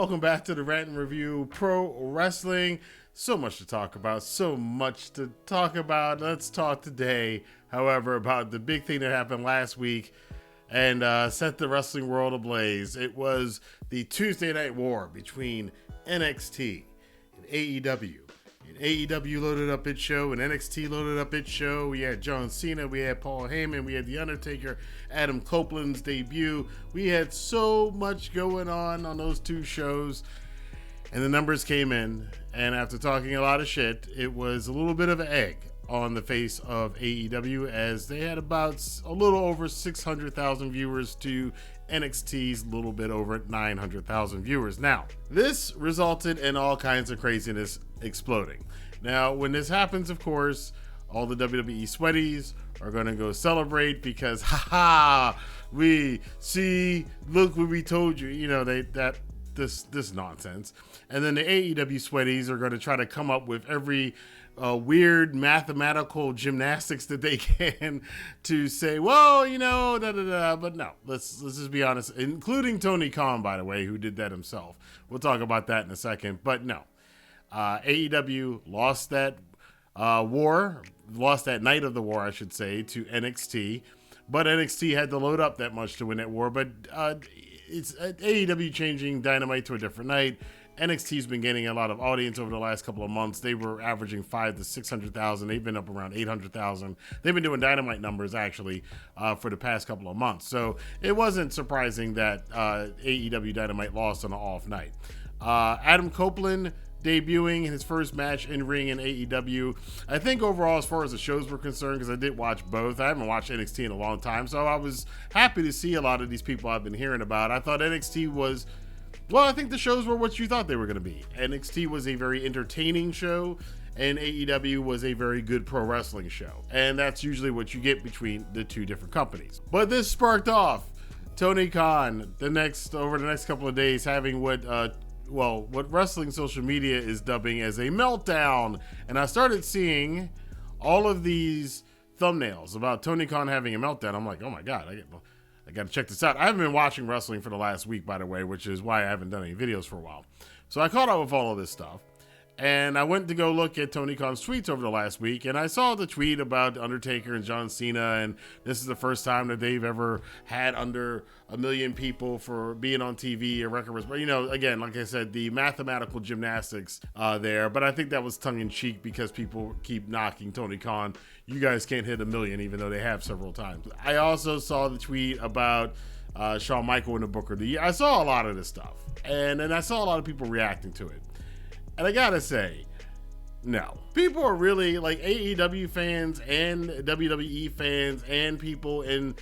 Welcome back to the Rantin Review Pro Wrestling. So much to talk about, Let's talk today, however, about the big thing that happened last week and set the wrestling world ablaze. It was the Tuesday Night War between NXT and AEW. And AEW loaded up its show, and NXT loaded up its show. We had John Cena, we had Paul Heyman, we had The Undertaker, Adam Copeland's debut. We had so much going on those two shows, and the numbers came in. And after talking a lot of shit, it was a little bit of an egg on the face of AEW, as they had about a little over 600,000 viewers to NXT's little bit over 900,000 viewers. Now, this resulted in all kinds of craziness exploding. Now, when this happens, of course, all the WWE sweaties are going to go celebrate because, look what we told you, this nonsense. And then the AEW sweaties are going to try to come up with every weird mathematical gymnastics that they can to say, well, but no, let's just be honest, including Tony Khan, by the way, who did that himself. We'll talk about that in a second, but no, AEW lost that night of the war, I should say, to NXT, but NXT had to load up that much to win that war. But it's AEW changing Dynamite to a different night. NXT's been getting a lot of audience over the last couple of months. They were averaging 500,000 to 600,000. They've been up around 800,000. They've been doing Dynamite numbers actually for the past couple of months. So it wasn't surprising that AEW Dynamite lost on an off night. Adam Copeland debuting his first match in ring in AEW. I think overall, as far as the shows were concerned, because I did watch both, I haven't watched NXT in a long time, so I was happy to see a lot of these people I've been hearing about. I thought NXT was, well, I think the shows were what you thought they were going to be. NXT was a very entertaining show, and AEW was a very good pro wrestling show. And that's usually what you get between the two different companies. But this sparked off Tony Khan over the next couple of days having what wrestling social media is dubbing as a meltdown. And I started seeing all of these thumbnails about Tony Khan having a meltdown. I'm like, oh my God, I got to check this out. I haven't been watching wrestling for the last week, by the way, which is why I haven't done any videos for a while. So I caught up with all of this stuff. And I went to go look at Tony Khan's tweets over the last week, and I saw the tweet about Undertaker and John Cena, and this is the first time that they've ever had under 1 million people for being on TV or record. But, again, like I said, the mathematical gymnastics there, but I think that was tongue-in-cheek because people keep knocking Tony Khan. You guys can't hit 1 million, even though they have several times. I also saw the tweet about Shawn Michaels in the Booker of the Year. I saw a lot of this stuff, and I saw a lot of people reacting to it. And I gotta say, no. People are really, like, AEW fans and WWE fans and people in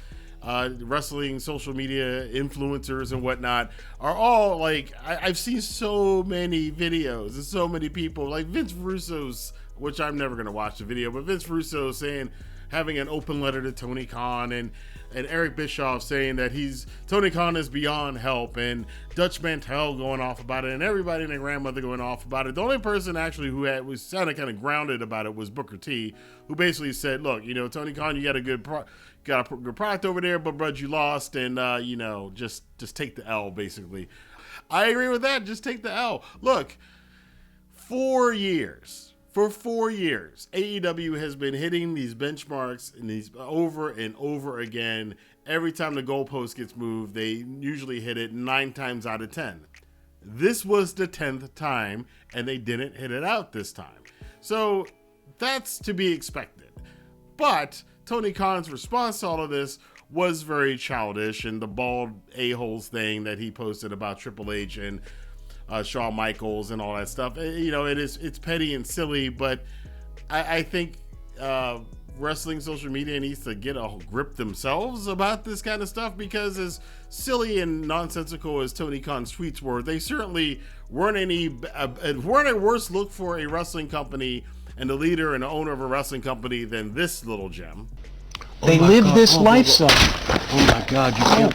wrestling social media influencers and whatnot are all, like, I've seen so many videos and so many people, like Vince Russo's, which I'm never going to watch the video, but Vince Russo having an open letter to Tony Khan, and Eric Bischoff saying that Tony Khan is beyond help, and Dutch Mantel going off about it, and everybody and their grandmother going off about it. The only person actually who was sounded kind of grounded about it was Booker T, who basically said, look, Tony Khan, you got a good product over there, but you lost, and just take the L, basically. I agree with that. Just take the L. Look, 4 years. For 4 years, AEW has been hitting these benchmarks and these over and over again. Every time the goalpost gets moved, they usually hit it 9 times out of 10. This was the 10th time, and they didn't hit it out this time. So that's to be expected. But Tony Khan's response to all of this was very childish, and the bald a-holes thing that he posted about Triple H and Shawn Michaels and all that stuff. It's petty and silly, but I think wrestling social media needs to get a grip themselves about this kind of stuff, because as silly and nonsensical as Tony Khan's tweets were, they certainly weren't a worse look for a wrestling company and the leader and the owner of a wrestling company than this little gem. They live this lifestyle. Oh my God!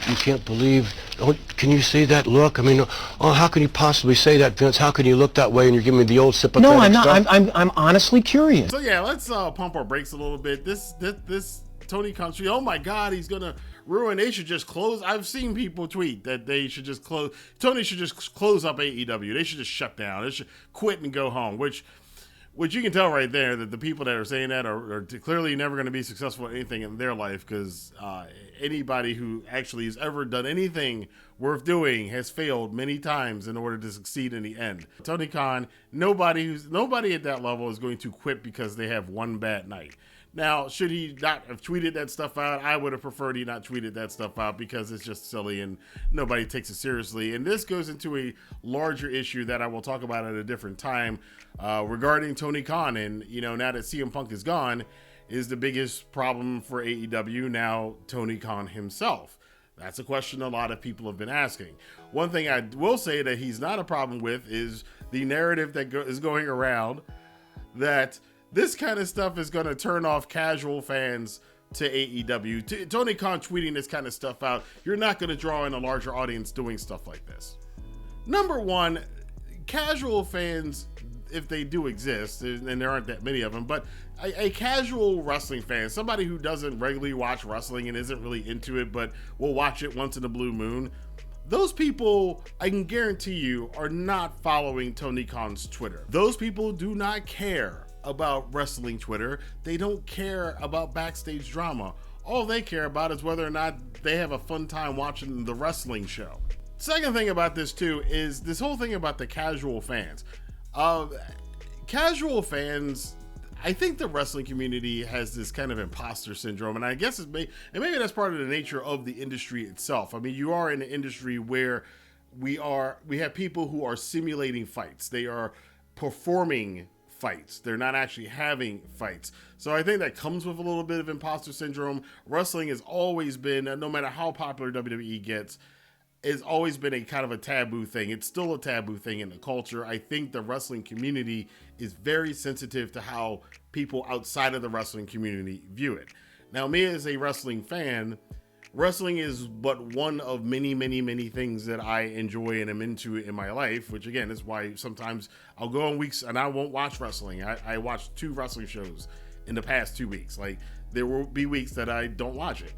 You can't believe. Oh, can you see that look? I mean, how can you possibly say that, Vince? How can you look that way and you're giving me the old sympathetic No, I'm not. stuff? I'm honestly curious. So yeah, let's pump our brakes a little bit. This Tony Khan, oh my God, he's gonna ruined. They should just close. I've seen people tweet that they should just close. Tony should just close up AEW. They should just shut down. They should quit and go home, which you can tell right there that the people that are saying that are clearly never going to be successful at anything in their life, because anybody who actually has ever done anything worth doing has failed many times in order to succeed in the end. Tony Khan, nobody at that level is going to quit because they have one bad night. Now, should he not have tweeted that stuff out? I would have preferred he not tweeted that stuff out, because it's just silly and nobody takes it seriously. And this goes into a larger issue that I will talk about at a different time regarding Tony Khan. And, now that CM Punk is gone, is the biggest problem for AEW now Tony Khan himself? That's a question a lot of people have been asking. One thing I will say that he's not a problem with is the narrative that is going around that this kind of stuff is going to turn off casual fans to AEW. Tony Khan tweeting this kind of stuff out, you're not going to draw in a larger audience doing stuff like this. Number one, casual fans, if they do exist, and there aren't that many of them, but a casual wrestling fan, somebody who doesn't regularly watch wrestling and isn't really into it, but will watch it once in a blue moon, those people, I can guarantee you, are not following Tony Khan's Twitter. Those people do not care about wrestling Twitter. They don't care about backstage drama. All they care about is whether or not they have a fun time watching the wrestling show. Second thing about this too is this whole thing about the casual fans. Casual fans, I think the wrestling community has this kind of imposter syndrome, and I guess maybe that's part of the nature of the industry itself. I mean, you are in an industry where we have people who are simulating fights. They are performing fights. They're not actually having fights. So I think that comes with a little bit of imposter syndrome. Wrestling has always been, no matter how popular WWE gets, it's always been a kind of a taboo thing. It's still a taboo thing in the culture. I think the wrestling community is very sensitive to how people outside of the wrestling community view it. Now, me as a wrestling fan, wrestling is but one of many, many, many things that I enjoy and am into in my life, which again is why sometimes I'll go on weeks and I won't watch wrestling. I watched 2 wrestling shows in the past 2 weeks. Like, there will be weeks that I don't watch it.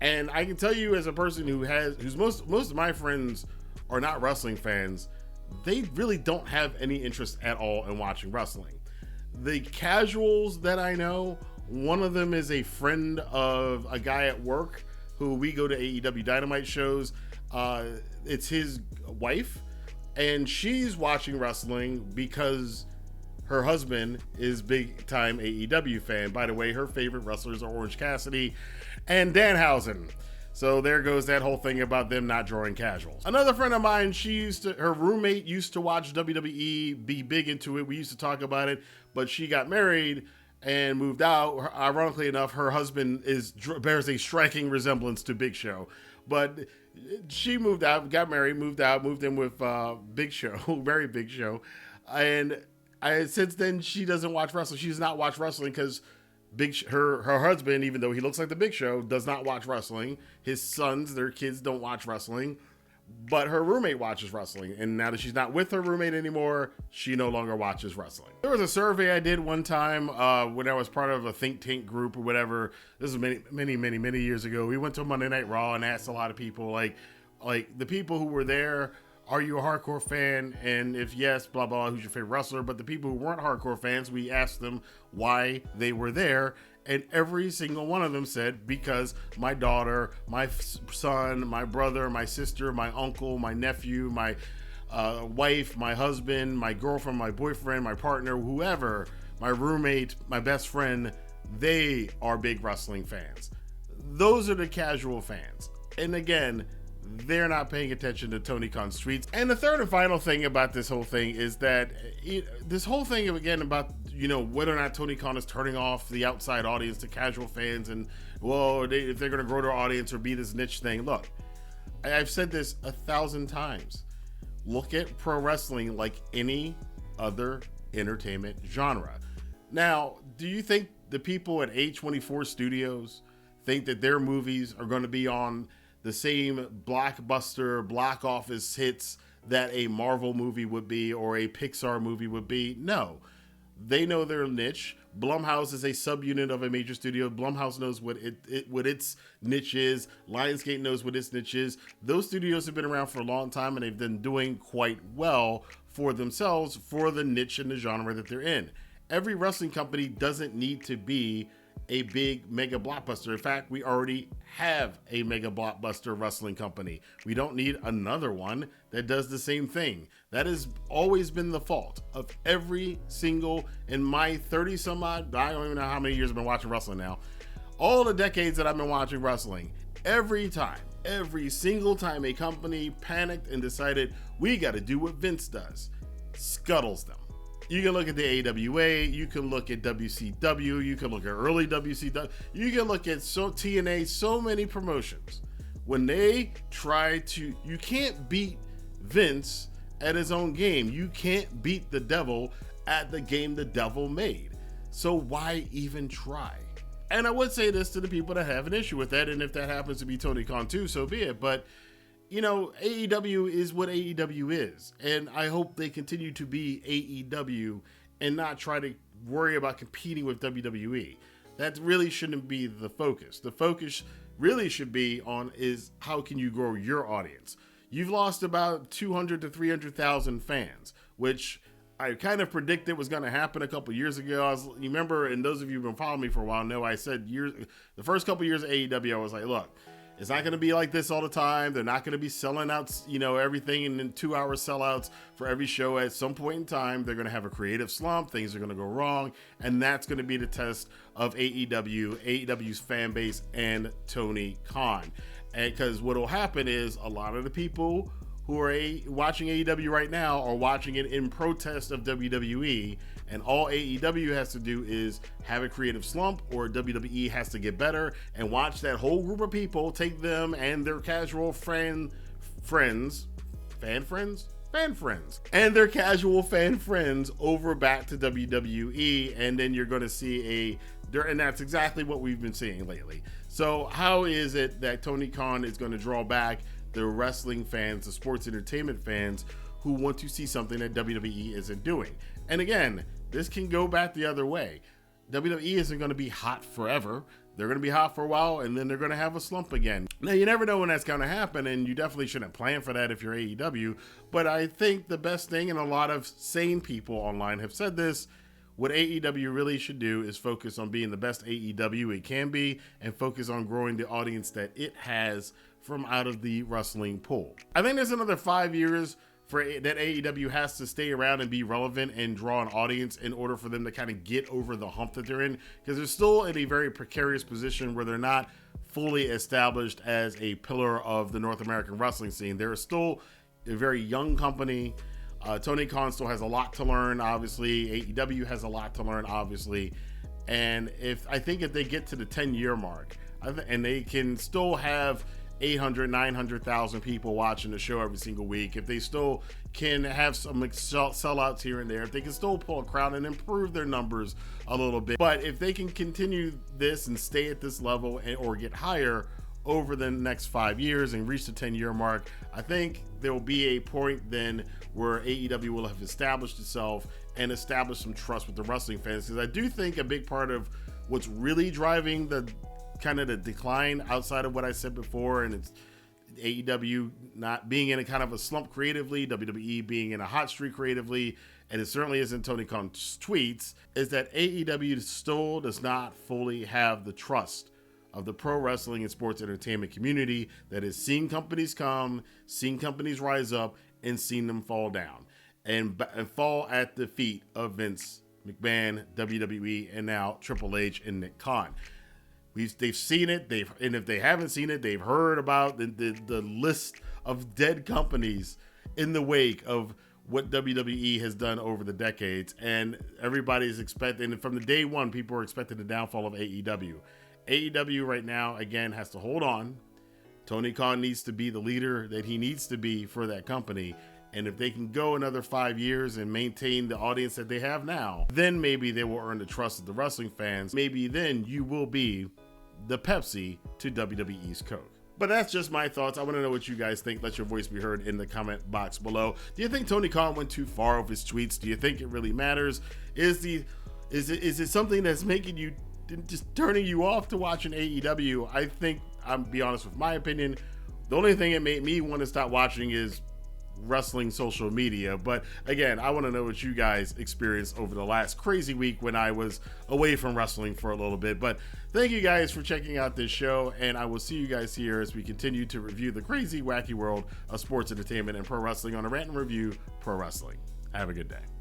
And I can tell you, as a person who's most of my friends are not wrestling fans, they really don't have any interest at all in watching wrestling. The casuals that I know, one of them is a friend of a guy at work who we go to AEW Dynamite shows. It's his wife, and she's watching wrestling because her husband is big time AEW fan. By the way, her favorite wrestlers are Orange Cassidy and Danhausen. So there goes that whole thing about them not drawing casuals. Another friend of mine, her roommate used to watch WWE, be big into it. We used to talk about it, but she got married and moved out. Ironically enough, her husband bears a striking resemblance to Big Show. But she moved out, got married, moved in with Big Show, very Big Show. And since then, she doesn't watch wrestling. She does not watch wrestling because her husband, even though he looks like the Big Show, does not watch wrestling. His sons, their kids, don't watch wrestling. But her roommate watches wrestling, and now that she's not with her roommate anymore, she no longer watches wrestling. There was a survey I did one time when I was part of a think tank group or whatever. This was many years ago. We went to Monday Night Raw and asked a lot of people, like the people who were there, are you a hardcore fan? And if yes, blah, blah, who's your favorite wrestler? But the people who weren't hardcore fans, we asked them why they were there. And every single one of them said, because my daughter, my son, my brother, my sister, my uncle, my nephew, my wife, my husband, my girlfriend, my boyfriend, my partner, whoever, my roommate, my best friend, they are big wrestling fans. Those are the casual fans. And again, they're not paying attention to Tony Khan's tweets. And the third and final thing about this whole thing is that this whole thing again about, whether or not Tony Khan is turning off the outside audience to casual fans and, if they're going to grow their audience or be this niche thing. Look, I've said this 1,000 times. Look at pro wrestling like any other entertainment genre. Now, do you think the people at A24 Studios think that their movies are going to be on the same blockbuster, block office hits that a Marvel movie would be or a Pixar movie would be? No. They know their niche. Blumhouse is a subunit of a major studio. Blumhouse knows what its niche is. Lionsgate knows what its niche is. Those studios have been around for a long time, and they've been doing quite well for themselves for the niche and the genre that they're in. Every wrestling company doesn't need to be a big mega blockbuster. In fact, we already have a mega blockbuster wrestling company. We don't need another one that does the same thing. That has always been the fault of every single, in my 30 some odd, I don't even know how many years I've been watching wrestling now. All the decades that I've been watching wrestling, every single time a company panicked and decided we got to do what Vince does, scuttles them. You can look at the AWA, you can look at WCW, you can look at early WCW, you can look at TNA, so many promotions. When they try to, you can't beat Vince at his own game. You can't beat the devil at the game the devil made. So why even try? And I would say this to the people that have an issue with that, and if that happens to be Tony Khan too, so be it. But you know, AEW is what AEW is, and I hope they continue to be AEW and not try to worry about competing with WWE. That really shouldn't be the focus. The focus really should be on is how can you grow your audience. You've lost about 200 to 300,000 fans, which I kind of predicted was going to happen a couple years ago. You remember, and those of you who've been following me for a while know I said the first couple years of AEW, I was like, look, it's not going to be like this all the time. They're not going to be selling out, everything in 2-hour sellouts for every show. At some point in time, they're going to have a creative slump. Things are going to go wrong. And that's going to be the test of AEW's fan base, and Tony Khan. And because what will happen is a lot of the people who are watching AEW right now are watching it in protest of WWE, and all AEW has to do is have a creative slump, or WWE has to get better and watch that whole group of people, take them and their casual fan friends and their casual fan friends over back to WWE, and then you're going to see and that's exactly what we've been seeing lately. So how is it that Tony Khan is going to draw back the wrestling fans, the sports entertainment fans who want to see something that WWE isn't doing? And again, this can go back the other way. WWE isn't going to be hot forever. They're going to be hot for a while, and then they're going to have a slump again. Now, you never know when that's going to happen, and you definitely shouldn't plan for that if you're AEW. But I think the best thing, and a lot of sane people online have said this, what AEW really should do is focus on being the best AEW it can be, and focus on growing the audience that it has from out of the wrestling pool. I think there's another 5 years that AEW has to stay around and be relevant and draw an audience in order for them to kind of get over the hump that they're in, because they're still in a very precarious position where they're not fully established as a pillar of the North American wrestling scene. They're still a very young company. Tony Khan still has a lot to learn, obviously. AEW has a lot to learn, obviously. And I think if they get to the 10-year mark, and they can still have 800, 900,000 people watching the show every single week, if they still can have some sellouts here and there, if they can still pull a crowd and improve their numbers a little bit, but if they can continue this and stay at this level or get higher over the next 5 years and reach the 10-year mark, I think there will be a point then where AEW will have established itself and established some trust with the wrestling fans. Because I do think a big part of what's really driving the kind of the decline, outside of what I said before, and it's AEW not being in a kind of a slump creatively, WWE being in a hot streak creatively, and it certainly isn't Tony Khan's tweets, is that AEW still does not fully have the trust of the pro wrestling and sports entertainment community that has seen companies come, seen companies rise up, and seen them fall down and fall at the feet of Vince McMahon, WWE, and now Triple H and Nick Khan. They've seen it, and if they haven't seen it, they've heard about the list of dead companies in the wake of what WWE has done over the decades, and everybody's expecting, from the day one, people are expecting the downfall of AEW. AEW right now, again, has to hold on. Tony Khan needs to be the leader that he needs to be for that company. And if they can go another 5 years and maintain the audience that they have now, then maybe they will earn the trust of the wrestling fans. Maybe then you will be the Pepsi to WWE's Coke. But that's just my thoughts. I want to know what you guys think. Let your voice be heard in the comment box below. Do you think Tony Khan went too far with his tweets? Do you think it really matters? Is it something that's making you, just turning you off to watching AEW? I think, I'm be honest with my opinion, the only thing it made me want to stop watching is wrestling social media. But again, I want to know what you guys experienced over the last crazy week when I was away from wrestling for a little bit. But thank you guys for checking out this show, and I will see you guys here as we continue to review the crazy, wacky world of sports entertainment and pro wrestling on a Rant and Review Pro Wrestling. Have a good day.